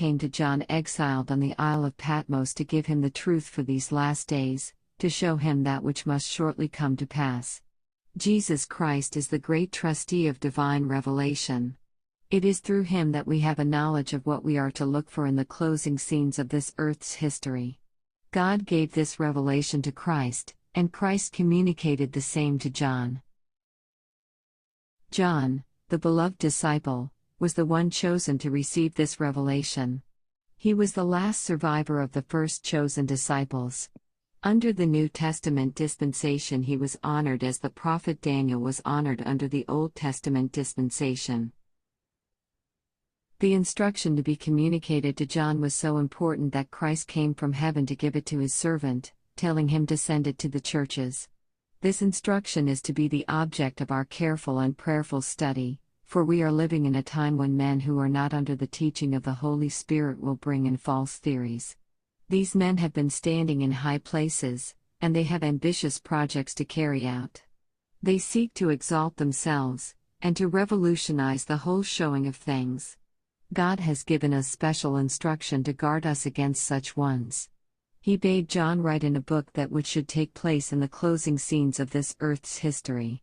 came to John exiled on the Isle of Patmos to give him the truth for these last days, to show him that which must shortly come to pass. Jesus Christ is the great trustee of divine revelation. It is through him that we have a knowledge of what we are to look for in the closing scenes of this earth's history. God gave this revelation to Christ, and Christ communicated the same to John. John, the beloved disciple, was the one chosen to receive this revelation. He was the last survivor of the first chosen disciples. Under the New Testament dispensation, he was honored as the prophet Daniel was honored under the Old Testament dispensation. The instruction to be communicated to John was so important that Christ came from heaven to give it to his servant, telling him to send it to the churches. This instruction is to be the object of our careful and prayerful study, for we are living in a time when men who are not under the teaching of the Holy Spirit will bring in false theories. These men have been standing in high places, and they have ambitious projects to carry out. They seek to exalt themselves, and to revolutionize the whole showing of things. God has given us special instruction to guard us against such ones. He bade John write in a book that which should take place in the closing scenes of this earth's history.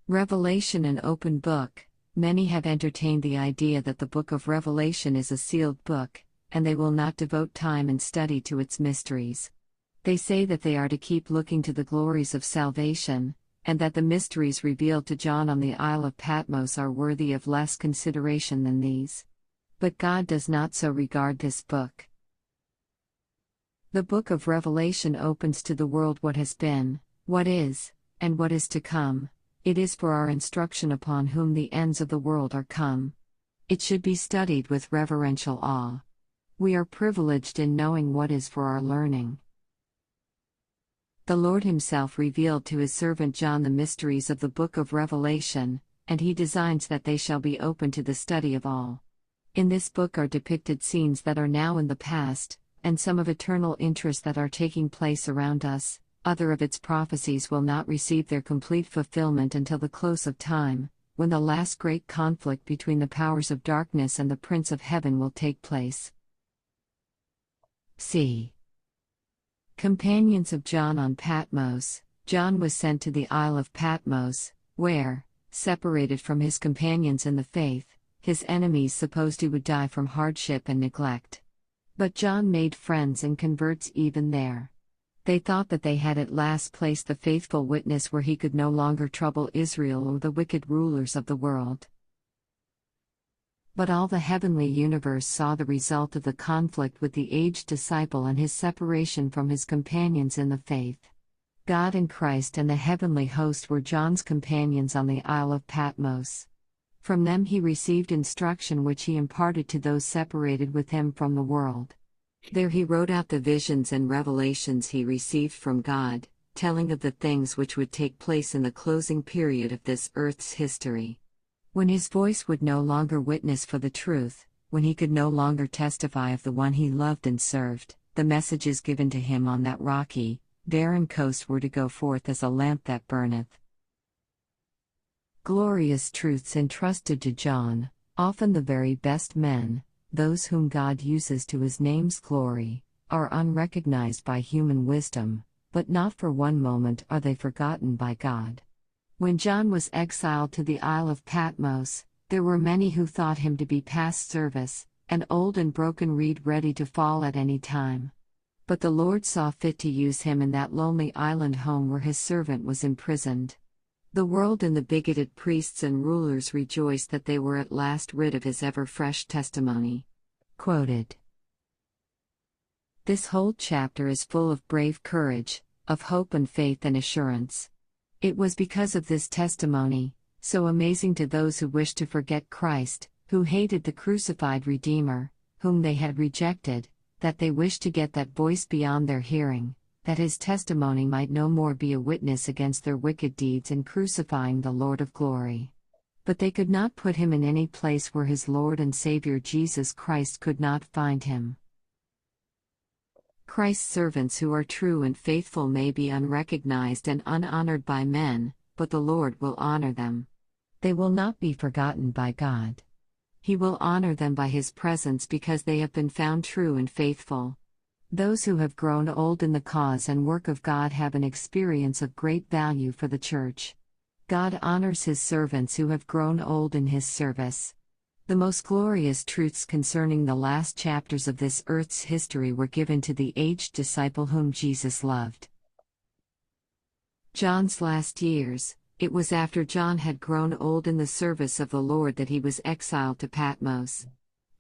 Revelation, an open book. Many have entertained the idea that the book of Revelation is a sealed book, and they will not devote time and study to its mysteries. They say that they are to keep looking to the glories of salvation, and that the mysteries revealed to John on the Isle of Patmos are worthy of less consideration than these. But God does not so regard this book. The book of Revelation opens to the world what has been, what is, and what is to come. It is for our instruction upon whom the ends of the world are come. It should be studied with reverential awe. We are privileged in knowing what is for our learning. The Lord Himself revealed to His servant John the mysteries of the book of Revelation, and He designs that they shall be open to the study of all. In this book are depicted scenes that are now in the past, and some of eternal interest that are taking place around us. Other of its prophecies will not receive their complete fulfillment until the close of time, when the last great conflict between the powers of darkness and the Prince of Heaven will take place. C. Companions of John on Patmos. John was sent to the Isle of Patmos, where, separated from his companions in the faith, his enemies supposed he would die from hardship and neglect. But John made friends and converts even there. They thought that they had at last placed the faithful witness where he could no longer trouble Israel or the wicked rulers of the world. But all the heavenly universe saw the result of the conflict with the aged disciple and his separation from his companions in the faith. God and Christ and the heavenly host were John's companions on the Isle of Patmos. From them he received instruction which he imparted to those separated with him from the world. There he wrote out the visions and revelations he received from God, telling of the things which would take place in the closing period of this earth's history. When his voice would no longer witness for the truth, when he could no longer testify of the one he loved and served, the messages given to him on that rocky, barren coast were to go forth as a lamp that burneth. Glorious truths entrusted to John, often the very best men, those whom God uses to His name's glory, are unrecognized by human wisdom, but not for one moment are they forgotten by God. When John was exiled to the Isle of Patmos, there were many who thought him to be past service, an old and broken reed ready to fall at any time. But the Lord saw fit to use him in that lonely island home where His servant was imprisoned. The world and the bigoted priests and rulers rejoiced that they were at last rid of his ever-fresh testimony. Quoted. This whole chapter is full of brave courage, of hope and faith and assurance. It was because of this testimony, so amazing to those who wished to forget Christ, who hated the crucified Redeemer, whom they had rejected, that they wished to get that voice beyond their hearing, that His testimony might no more be a witness against their wicked deeds in crucifying the Lord of glory. But they could not put Him in any place where His Lord and Savior Jesus Christ could not find Him. Christ's servants who are true and faithful may be unrecognized and unhonored by men, but the Lord will honor them. They will not be forgotten by God. He will honor them by his presence because they have been found true and faithful. Those who have grown old in the cause and work of God have an experience of great value for the church. God honors his servants who have grown old in his service. The most glorious truths concerning the last chapters of this earth's history were given to the aged disciple whom Jesus loved. John's last years. It was after John had grown old in the service of the Lord that he was exiled to Patmos.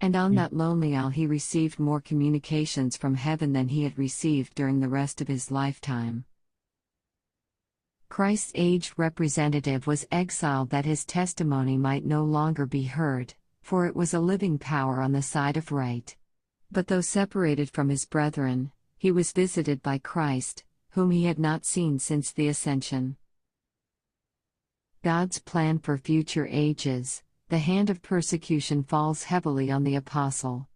And on that lonely isle he received more communications from heaven than he had received during the rest of his lifetime. Christ's aged representative was exiled that his testimony might no longer be heard, for it was a living power on the side of right. But though separated from his brethren, he was visited by Christ, whom he had not seen since the ascension. God's plan for future ages. The hand of persecution falls heavily on the apostle.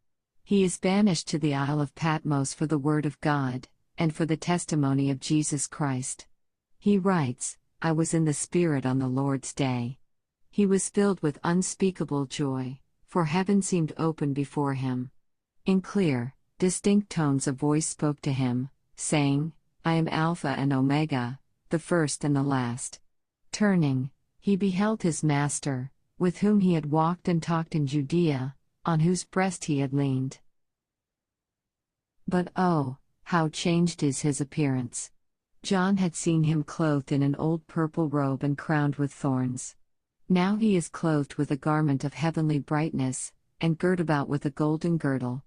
He is banished to the Isle of Patmos for the word of God, and for the testimony of Jesus Christ. He writes, "I was in the Spirit on the Lord's day." He was filled with unspeakable joy, for heaven seemed open before him. In clear, distinct tones a voice spoke to him, saying, "I am Alpha and Omega, the first and the last." Turning, he beheld his master, with whom he had walked and talked in Judea, on whose breast he had leaned. But oh, how changed is his appearance! John had seen him clothed in an old purple robe and crowned with thorns. Now he is clothed with a garment of heavenly brightness, and girt about with a golden girdle.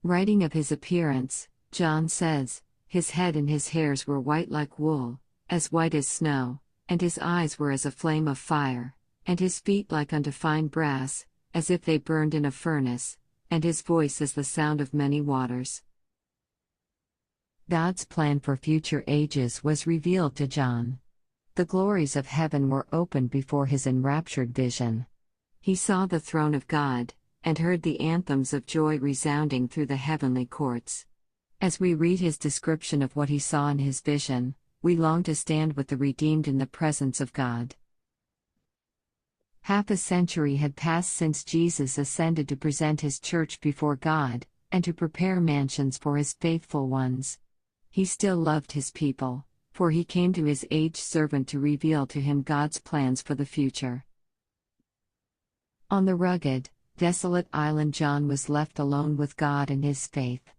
Writing of his appearance, John says, "His head and his hairs were white like wool, as white as snow, and his eyes were as a flame of fire, and his feet like unto fine brass, as if they burned in a furnace, and his voice as the sound of many waters." God's plan for future ages was revealed to John. The glories of heaven were opened before his enraptured vision. He saw the throne of God, and heard the anthems of joy resounding through the heavenly courts. As we read his description of what he saw in his vision, we long to stand with the redeemed in the presence of God. Half a century had passed since Jesus ascended to present his church before God, and to prepare mansions for his faithful ones. He still loved his people, for he came to his aged servant to reveal to him God's plans for the future. On the rugged, desolate island John was left alone with God and his faith.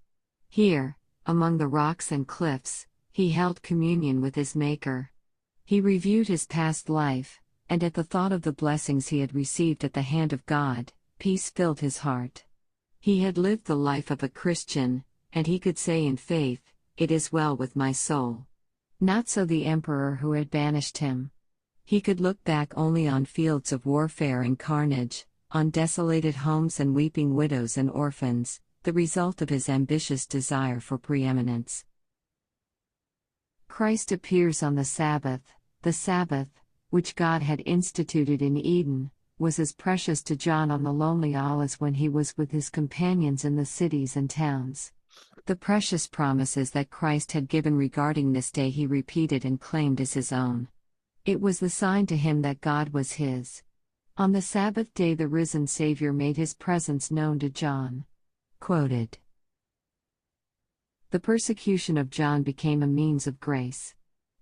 Here, among the rocks and cliffs, he held communion with his Maker. He reviewed his past life, and at the thought of the blessings he had received at the hand of God, peace filled his heart. He had lived the life of a Christian, and he could say in faith, "It is well with my soul." Not so the emperor who had banished him. He could look back only on fields of warfare and carnage, on desolated homes and weeping widows and orphans, the result of his ambitious desire for preeminence. Christ appears on the Sabbath, which God had instituted in Eden, was as precious to John on the lonely isle as when he was with his companions in the cities and towns. The precious promises that Christ had given regarding this day he repeated and claimed as his own. It was the sign to him that God was his. On the Sabbath day the risen Savior made his presence known to John. Quoted. The persecution of John became a means of grace.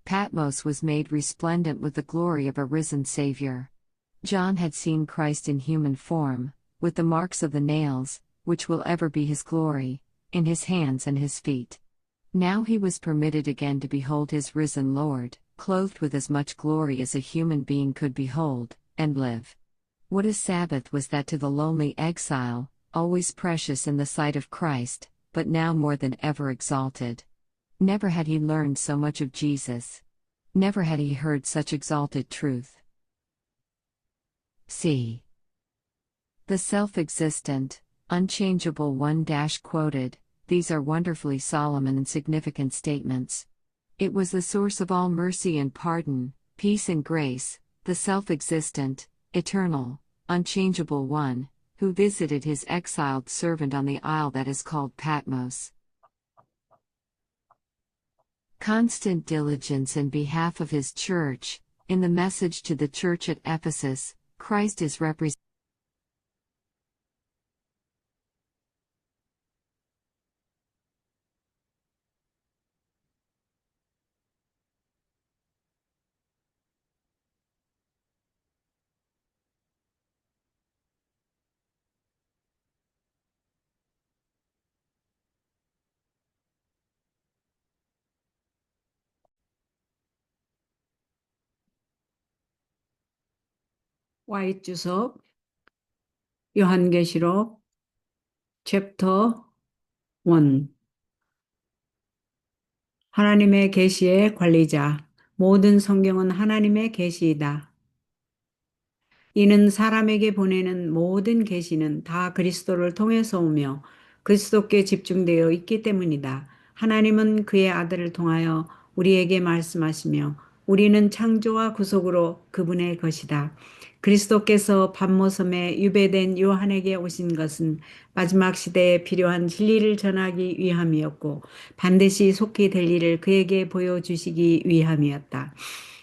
Patmos was made resplendent with the glory of a risen Savior. John had seen Christ in human form, with the marks of the nails, which will ever be his glory, in his hands and his feet. Now he was permitted again to behold his risen Lord, clothed with as much glory as a human being could behold, and live. What a Sabbath was that to the lonely exile, always precious in the sight of Christ, but now more than ever exalted. Never had he learned so much of Jesus. Never had he heard such exalted truth. C. The self-existent, unchangeable one quoted, these are wonderfully solemn and significant statements. It was the source of all mercy and pardon, peace and grace, the self-existent, eternal, unchangeable one, who visited his exiled servant on the isle that is called Patmos. Constant diligence in behalf of his church. In the message to the church at Ephesus, Christ is represented. 와이 주석 요한계시록 챕터 1. 하나님의 계시의 관리자. 모든 성경은 하나님의 계시이다. 이는 사람에게 보내는 모든 계시는 다 그리스도를 통해서 오며 그리스도께 집중되어 있기 때문이다. 하나님은 그의 아들을 통하여 우리에게 말씀하시며 우리는 창조와 구속으로 그분의 것이다. 그리스도께서 반모섬에 유배된 요한에게 오신 것은 마지막 시대에 필요한 진리를 전하기 위함이었고 반드시 속히 될 일을 그에게 보여주시기 위함이었다.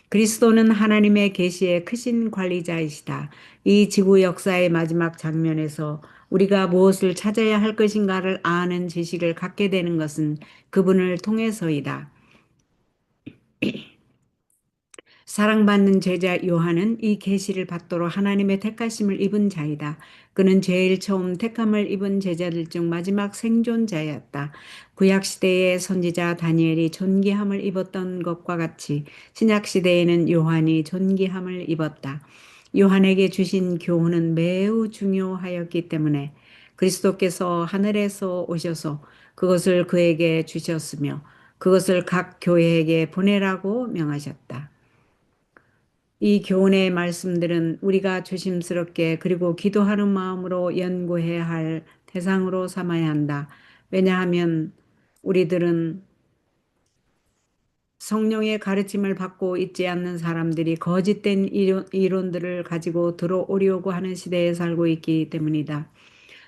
그리스도는 하나님의 계시의 크신 관리자이시다. 이 지구 역사의 마지막 장면에서 우리가 무엇을 찾아야 할 것인가를 아는 지식을 갖게 되는 것은 그분을 통해서이다. 사랑받는 제자 요한은 이 계시를 받도록 하나님의 택하심을 입은 자이다. 그는 제일 처음 택함을 입은 제자들 중 마지막 생존자였다. 구약 시대의 선지자 다니엘이 존귀함을 입었던 것과 같이 신약 시대에는 요한이 존귀함을 입었다. 요한에게 주신 교훈은 매우 중요하였기 때문에 그리스도께서 하늘에서 오셔서 그것을 그에게 주셨으며 그것을 각 교회에게 보내라고 명하셨다. 이 교훈의 말씀들은 우리가 조심스럽게 그리고 기도하는 마음으로 연구해야 할 대상으로 삼아야 한다. 왜냐하면 우리들은 성령의 가르침을 받고 있지 않는 사람들이 거짓된 이론들을 가지고 들어오려고 하는 시대에 살고 있기 때문이다.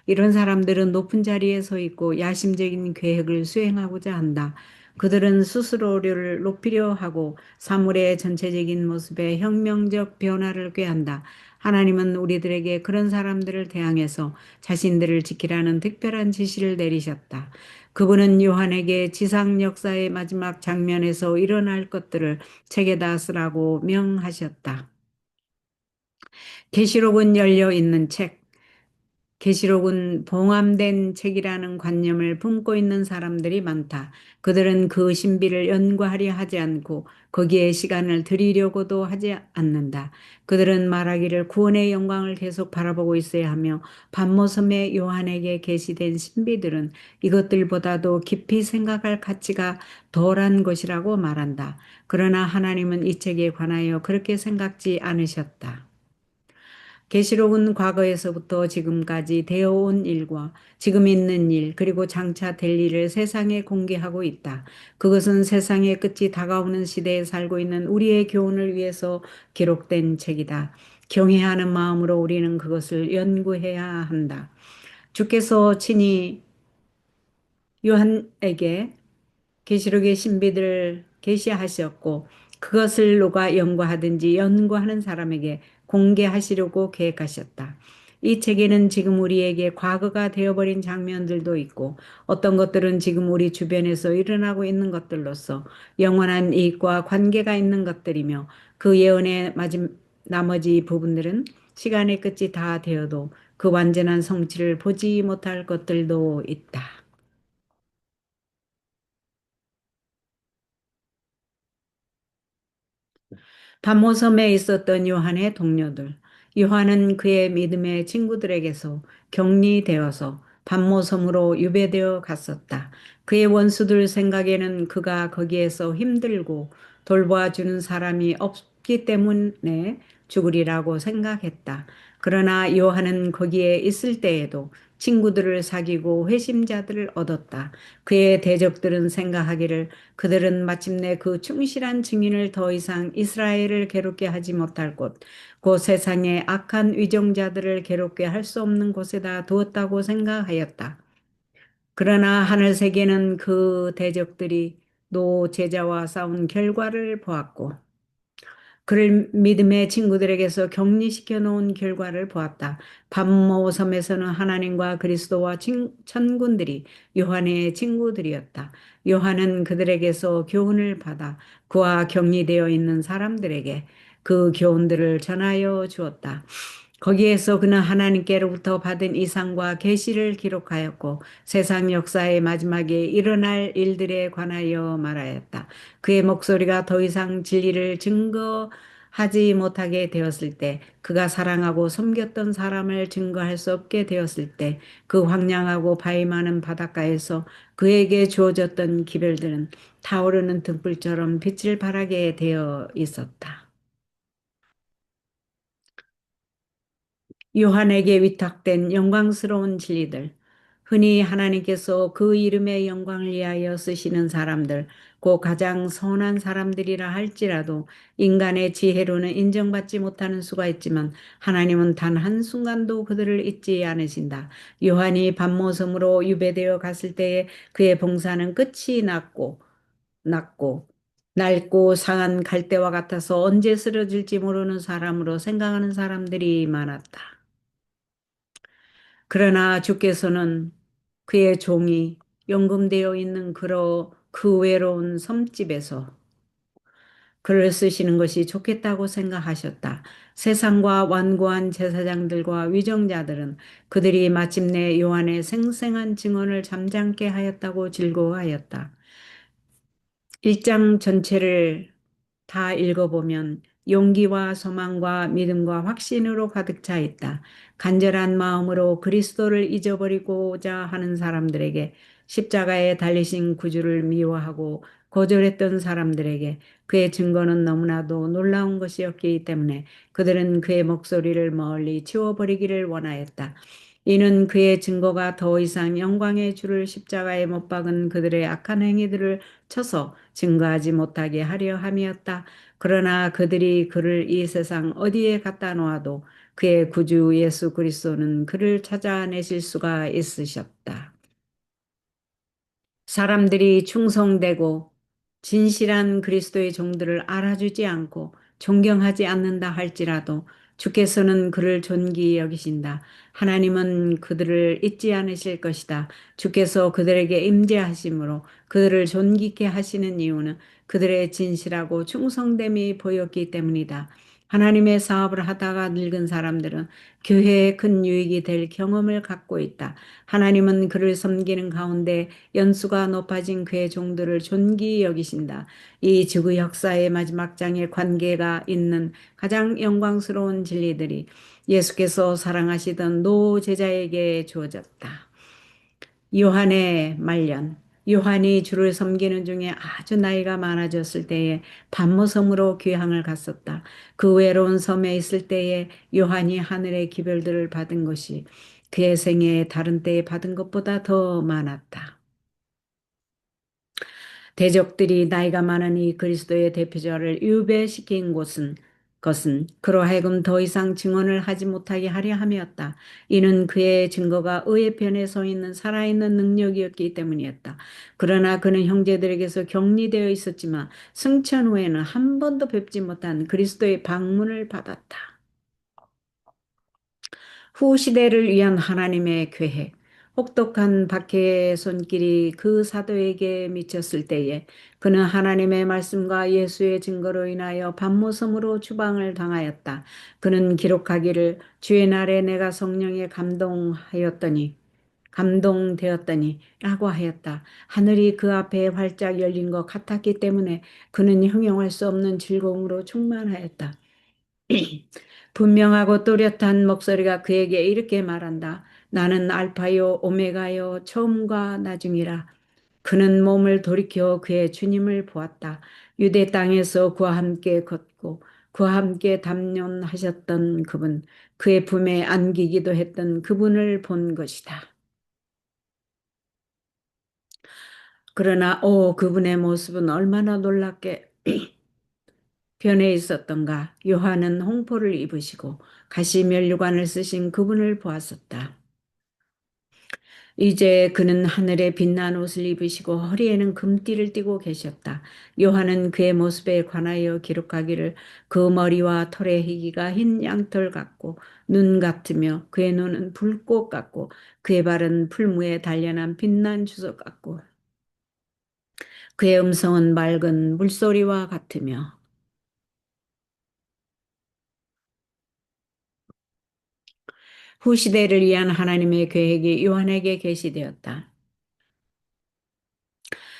이런 사람들은 높은 자리에 서 있고 야심적인 계획을 수행하고자 한다. 그들은 스스로를 높이려 하고 사물의 전체적인 모습에 혁명적 변화를 꾀한다. 하나님은 우리들에게 그런 사람들을 대항해서 자신들을 지키라는 특별한 지시를 내리셨다. 그분은 요한에게 지상 역사의 마지막 장면에서 일어날 것들을 책에다 쓰라고 명하셨다. 계시록은 열려 있는 책, 계시록은 봉함된 책이라는 관념을 품고 있는 사람들이 많다. 그들은 그 신비를 연구하려 하지 않고 거기에 시간을 들이려고도 하지 않는다. 그들은 말하기를 구원의 영광을 계속 바라보고 있어야 하며 반모섬의 요한에게 계시된 신비들은 이것들보다도 깊이 생각할 가치가 덜한 것이라고 말한다. 그러나 하나님은 이 책에 관하여 그렇게 생각지 않으셨다. 계시록은 과거에서부터 지금까지 되어온 일과 지금 있는 일 그리고 장차 될 일을 세상에 공개하고 있다. 그것은 세상의 끝이 다가오는 시대에 살고 있는 우리의 교훈을 위해서 기록된 책이다. 경외하는 마음으로 우리는 그것을 연구해야 한다. 주께서 친히 요한에게 계시록의 신비들을 계시하셨고 그것을 누가 연구하든지 연구하는 사람에게 공개하시려고 계획하셨다. 이 책에는 지금 우리에게 과거가 되어버린 장면들도 있고 어떤 것들은 지금 우리 주변에서 일어나고 있는 것들로서 영원한 이익과 관계가 있는 것들이며 그 예언의 나머지 부분들은 시간의 끝이 다 되어도 그 완전한 성취를 보지 못할 것들도 있다. 반모섬에 있었던 요한의 동료들. 요한은 그의 믿음의 친구들에게서 격리되어서 반모섬으로 유배되어 갔었다. 그의 원수들 생각에는 그가 거기에서 힘들고 돌봐주는 사람이 없기 때문에 죽으리라고 생각했다. 그러나 요한은 거기에 있을 때에도 친구들을 사귀고 회심자들을 얻었다. 그의 대적들은 생각하기를 그들은 마침내 그 충실한 증인을 더 이상 이스라엘을 괴롭게 하지 못할 곳, 그 세상의 악한 위정자들을 괴롭게 할 수 없는 곳에다 두었다고 생각하였다. 그러나 하늘 세계는 그 대적들이 노 제자와 싸운 결과를 보았고 그를 믿음의 친구들에게서 격리시켜 놓은 결과를 보았다. 반모섬에서는 하나님과 그리스도와 천군들이 요한의 친구들이었다. 요한은 그들에게서 교훈을 받아 그와 격리되어 있는 사람들에게 그 교훈들을 전하여 주었다. 거기에서 그는 하나님께로부터 받은 이상과 계시를 기록하였고 세상 역사의 마지막에 일어날 일들에 관하여 말하였다. 그의 목소리가 더 이상 진리를 증거하지 하지 못하게 되었을 때, 그가 사랑하고 섬겼던 사람을 증거할 수 없게 되었을 때, 그 황량하고 바위 많은 바닷가에서 그에게 주어졌던 기별들은 타오르는 등불처럼 빛을 발하게 되어 있었다. 요한에게 위탁된 영광스러운 진리들, 흔히 하나님께서 그 이름의 영광을 위하여 쓰시는 사람들, 곧 가장 선한 사람들이라 할지라도 인간의 지혜로는 인정받지 못하는 수가 있지만 하나님은 단 한순간도 그들을 잊지 않으신다. 요한이 밤모섬으로 유배되어 갔을 때에 그의 봉사는 끝이 났고 낡고 상한 갈대와 같아서 언제 쓰러질지 모르는 사람으로 생각하는 사람들이 많았다. 그러나 주께서는 그의 종이 연금되어 있는 그 외로운 섬집에서 글을 쓰시는 것이 좋겠다고 생각하셨다. 세상과 완고한 제사장들과 위정자들은 그들이 마침내 요한의 생생한 증언을 잠잠게 하였다고 즐거워하였다. 1장 전체를 다 읽어보면 용기와 소망과 믿음과 확신으로 가득 차 있다. 간절한 마음으로 그리스도를 잊어버리고자 하는 사람들에게, 십자가에 달리신 구주를 미워하고 거절했던 사람들에게 그의 증거는 너무나도 놀라운 것이었기 때문에 그들은 그의 목소리를 멀리 치워버리기를 원하였다. 이는 그의 증거가 더 이상 영광의 주를 십자가에 못 박은 그들의 악한 행위들을 쳐서 증거하지 못하게 하려 함이었다. 그러나 그들이 그를 이 세상 어디에 갖다 놓아도 그의 구주 예수 그리스도는 그를 찾아내실 수가 있으셨다. 사람들이 충성되고 진실한 그리스도의 종들을 알아주지 않고 존경하지 않는다 할지라도 주께서는 그를 존귀히 여기신다. 하나님은 그들을 잊지 않으실 것이다. 주께서 그들에게 임재하심으로 그들을 존귀케 하시는 이유는 그들의 진실하고 충성됨이 보였기 때문이다. 하나님의 사업을 하다가 늙은 사람들은 교회에 큰 유익이 될 경험을 갖고 있다. 하나님은 그를 섬기는 가운데 연수가 높아진 그의 종들을 존귀히 여기신다. 이 지구 역사의 마지막 장에 관계가 있는 가장 영광스러운 진리들이 예수께서 사랑하시던 노 제자에게 주어졌다. 요한의 말년. 요한이 주를 섬기는 중에 아주 나이가 많아졌을 때에 밤모섬으로 귀향을 갔었다. 그 외로운 섬에 있을 때에 요한이 하늘의 기별들을 받은 것이 그의 생애에 다른 때에 받은 것보다 더 많았다. 대적들이 나이가 많은 이 그리스도의 대표자를 유배시킨 것은 그로 하여금 더 이상 증언을 하지 못하게 하려 함이었다. 이는 그의 증거가 의의 편에 서 있는 살아있는 능력이었기 때문이었다. 그러나 그는 형제들에게서 격리되어 있었지만 승천 후에는 한 번도 뵙지 못한 그리스도의 방문을 받았다. 후 시대를 위한 하나님의 계획, 혹독한 박해의 손길이 그 사도에게 미쳤을 때에 그는 하나님의 말씀과 예수의 증거로 인하여 밤모섬으로 추방을 당하였다. 그는 기록하기를 주의 날에 내가 성령에 감동되었더니 라고 하였다. 하늘이 그 앞에 활짝 열린 것 같았기 때문에 그는 형용할 수 없는 즐거움으로 충만하였다. 분명하고 또렷한 목소리가 그에게 이렇게 말한다. 나는 알파요 오메가요 처음과 나중이라. 그는 몸을 돌이켜 그의 주님을 보았다. 유대 땅에서 그와 함께 걷고 그와 함께 담론하셨던 그분, 그의 품에 안기기도 했던 그분을 본 것이다. 그러나 그분의 모습은 얼마나 놀랍게 변해 있었던가. 요한은 홍포를 입으시고 가시면류관을 쓰신 그분을 보았었다. 이제 그는 하늘에 빛난 옷을 입으시고 허리에는 금띠를 띠고 계셨다. 요한은 그의 모습에 관하여 기록하기를 그 머리와 털의 희기가 흰 양털 같고 눈 같으며 그의 눈은 불꽃 같고 그의 발은 풀무에 단련한 빛난 주석 같고 그의 음성은 맑은 물소리와 같으며 후시대를 위한 하나님의 계획이 요한에게 계시되었다.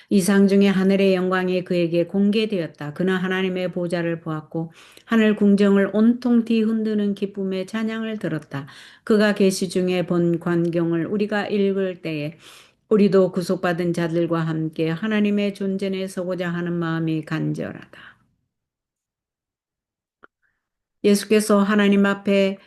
이상 중에 하늘의 영광이 그에게 공개되었다. 그는 하나님의 보좌를 보았고 하늘 궁정을 온통 뒤흔드는 기쁨의 찬양을 들었다. 그가 계시 중에 본 광경을 우리가 읽을 때에 우리도 구속받은 자들과 함께 하나님의 존전에 서고자 하는 마음이 간절하다. 예수께서 하나님 앞에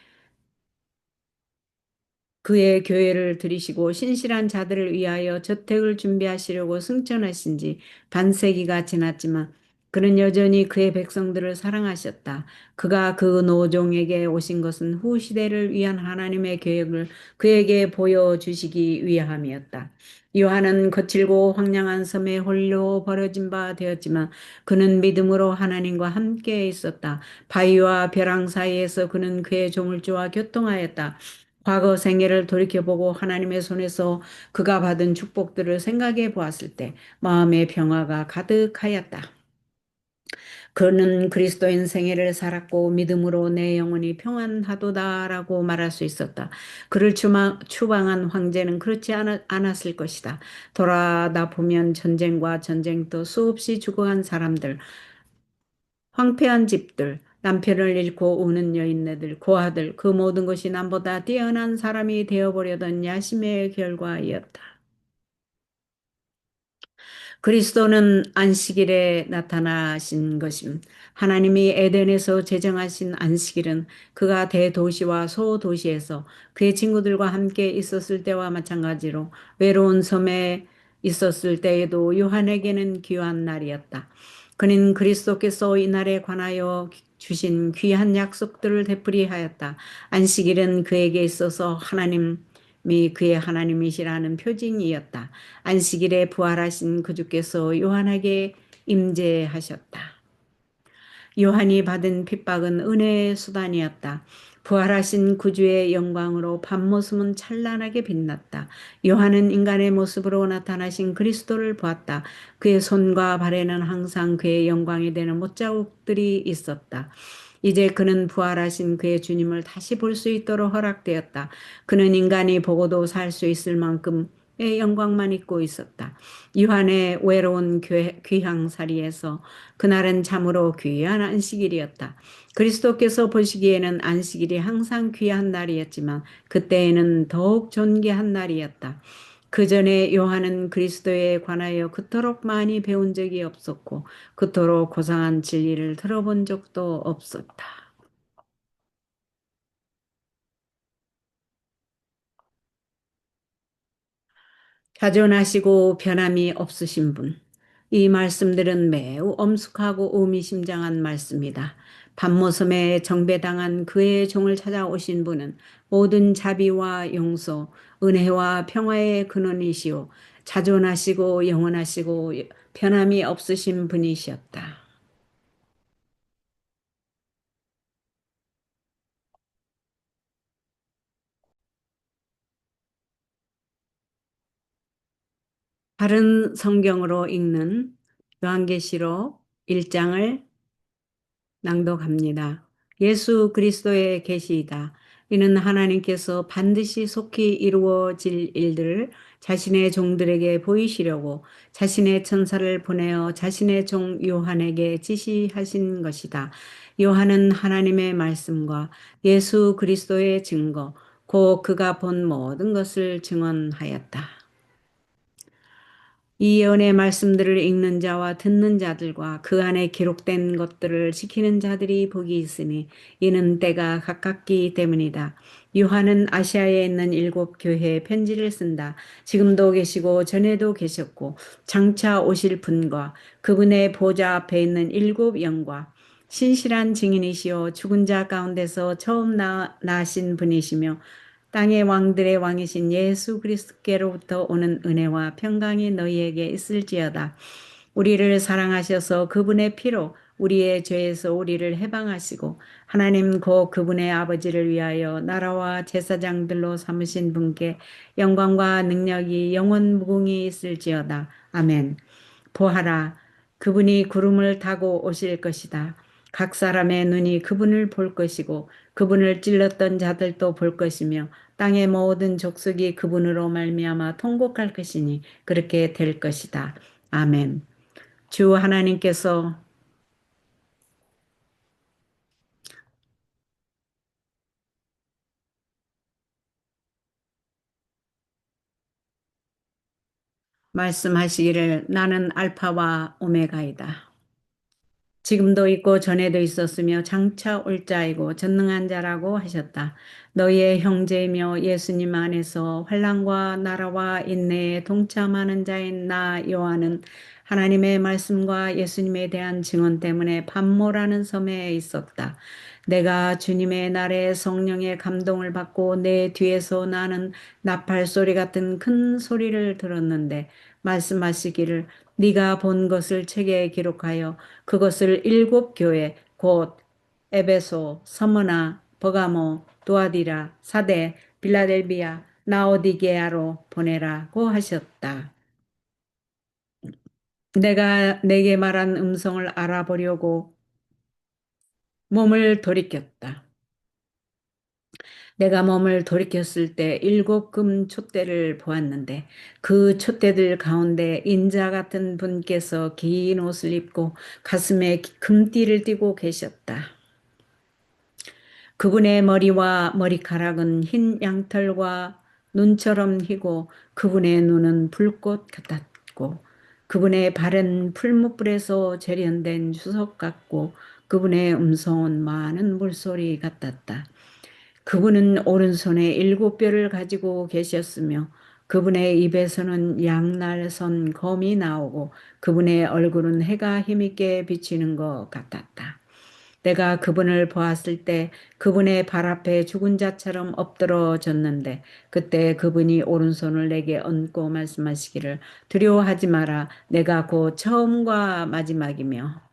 그의 교회를 들이시고 신실한 자들을 위하여 저택을 준비하시려고 승천하신 지 반세기가 지났지만 그는 여전히 그의 백성들을 사랑하셨다. 그가 그 노종에게 오신 것은 후시대를 위한 하나님의 계획을 그에게 보여주시기 위함이었다. 요한은 거칠고 황량한 섬에 홀로 버려진 바 되었지만 그는 믿음으로 하나님과 함께 있었다. 바위와 벼랑 사이에서 그는 그의 조물주와 교통하였다. 과거 생애를 돌이켜보고 하나님의 손에서 그가 받은 축복들을 생각해 보았을 때 마음의 평화가 가득하였다. 그는 그리스도인 생애를 살았고 믿음으로 내 영혼이 평안하도다라고 말할 수 있었다. 그를 추방한 황제는 그렇지 않았을 것이다. 돌아다 보면 전쟁과 전쟁터 수없이 죽어간 사람들, 황폐한 집들, 남편을 잃고 우는 여인네들, 고아들, 그 모든 것이 남보다 뛰어난 사람이 되어보려던 야심의 결과이었다. 그리스도는 안식일에 나타나신 것임. 하나님이 에덴에서 제정하신 안식일은 그가 대도시와 소도시에서 그의 친구들과 함께 있었을 때와 마찬가지로 외로운 섬에 있었을 때에도 요한에게는 귀한 날이었다. 그는 그리스도께서 이 날에 관하여 주신 귀한 약속들을 되풀이하였다. 안식일은 그에게 있어서 하나님이 그의 하나님이시라는 표징이었다. 안식일에 부활하신 그 주께서 요한에게 임재하셨다. 요한이 받은 핍박은 은혜의 수단이었다. 부활하신 구주의 영광으로 밤모습은 찬란하게 빛났다. 요한은 인간의 모습으로 나타나신 그리스도를 보았다. 그의 손과 발에는 항상 그의 영광이 되는 못자국들이 있었다. 이제 그는 부활하신 그의 주님을 다시 볼 수 있도록 허락되었다. 그는 인간이 보고도 살 수 있을 만큼의 영광만 입고 있었다. 요한의 외로운 귀향살이에서 그날은 참으로 귀한 안식일이었다. 그리스도께서 보시기에는 안식일이 항상 귀한 날이었지만 그때에는 더욱 존귀한 날이었다. 그 전에 요한은 그리스도에 관하여 그토록 많이 배운 적이 없었고 그토록 고상한 진리를 들어본 적도 없었다. 자존하시고 변함이 없으신 분. 이 말씀들은 매우 엄숙하고 의미심장한 말씀이다. 밤모섬에 정배당한 그의 종을 찾아오신 분은 모든 자비와 용서, 은혜와 평화의 근원이시오. 자존하시고 영원하시고 변함이 없으신 분이셨다. 다른 성경으로 읽는 요한계시록 1장을 낭독합니다. 예수 그리스도의 계시이다. 이는 하나님께서 반드시 속히 이루어질 일들을 자신의 종들에게 보이시려고 자신의 천사를 보내어 자신의 종 요한에게 지시하신 것이다. 요한은 하나님의 말씀과 예수 그리스도의 증거, 곧 그가 본 모든 것을 증언하였다. 이 예언의 말씀들을 읽는 자와 듣는 자들과 그 안에 기록된 것들을 지키는 자들이 복이 있으니 이는 때가 가깝기 때문이다. 요한은 아시아에 있는 7교회에 편지를 쓴다. 지금도 계시고 전에도 계셨고 장차 오실 분과 그분의 보좌 앞에 있는 7영과 신실한 증인이시요 죽은 자 가운데서 처음 나신 분이시며 땅의 왕들의 왕이신 예수 그리스도께로부터 오는 은혜와 평강이 너희에게 있을지어다. 우리를 사랑하셔서 그분의 피로 우리의 죄에서 우리를 해방하시고 하나님 곧 그분의 아버지를 위하여 나라와 제사장들로 삼으신 분께 영광과 능력이 영원 무궁히 있을지어다. 아멘. 보아라, 그분이 구름을 타고 오실 것이다. 각 사람의 눈이 그분을 볼 것이고 그분을 찔렀던 자들도 볼 것이며 땅의 모든 족속이 그분으로 말미암아 통곡할 것이니 그렇게 될 것이다. 아멘. 주 하나님께서 말씀하시기를 나는 알파와 오메가이다. 지금도 있고 전에도 있었으며 장차 올 자이고 전능한 자라고 하셨다. 너희의 형제이며 예수님 안에서 환난과 나라와 인내에 동참하는 자인 나 요한은 하나님의 말씀과 예수님에 대한 증언 때문에 반모라는 섬에 있었다. 내가 주님의 날에 성령의 감동을 받고 내 뒤에서 나는 나팔 소리 같은 큰 소리를 들었는데 말씀하시기를 네가 본 것을 책에 기록하여 그것을 일곱 교회 곧 에베소, 서머나, 버가모, 도아디라, 사대, 빌라델비아, 나오디게아로 보내라고 하셨다. 내가 내게 말한 음성을 알아보려고 몸을 돌이켰다. 내가 몸을 돌이켰을 때 일곱 금 촛대를 보았는데 그 촛대들 가운데 인자 같은 분께서 긴 옷을 입고 가슴에 금띠를 띠고 계셨다. 그분의 머리와 머리카락은 흰 양털과 눈처럼 희고 그분의 눈은 불꽃 같았고 그분의 발은 풀무불에서 재련된 주석 같고 그분의 음성은 많은 물소리 같았다. 그분은 오른손에 일곱 뼈를 가지고 계셨으며 그분의 입에서는 양날선 검이 나오고 그분의 얼굴은 해가 힘있게 비치는 것 같았다. 내가 그분을 보았을 때 그분의 발 앞에 죽은 자처럼 엎드러졌는데 그때 그분이 오른손을 내게 얹고 말씀하시기를 두려워하지 마라. 내가 곧 처음과 마지막이며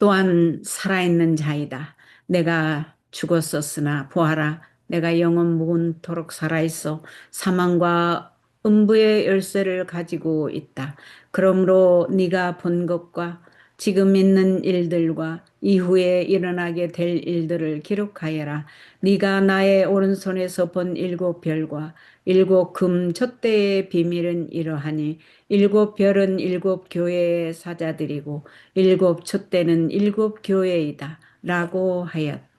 또한 살아있는 자이다. 내가 죽었었으나 보아라. 내가 영원 무궁토록 살아있어 사망과 음부의 열쇠를 가지고 있다. 그러므로 네가 본 것과 지금 있는 일들과 이후에 일어나게 될 일들을 기록하여라. 네가 나의 오른손에서 본 일곱 별과 일곱 금 촛대의 비밀은 이러하니 일곱 별은 일곱 교회의 사자들이고 일곱 촛대는 일곱 교회이다. 라고 하였다.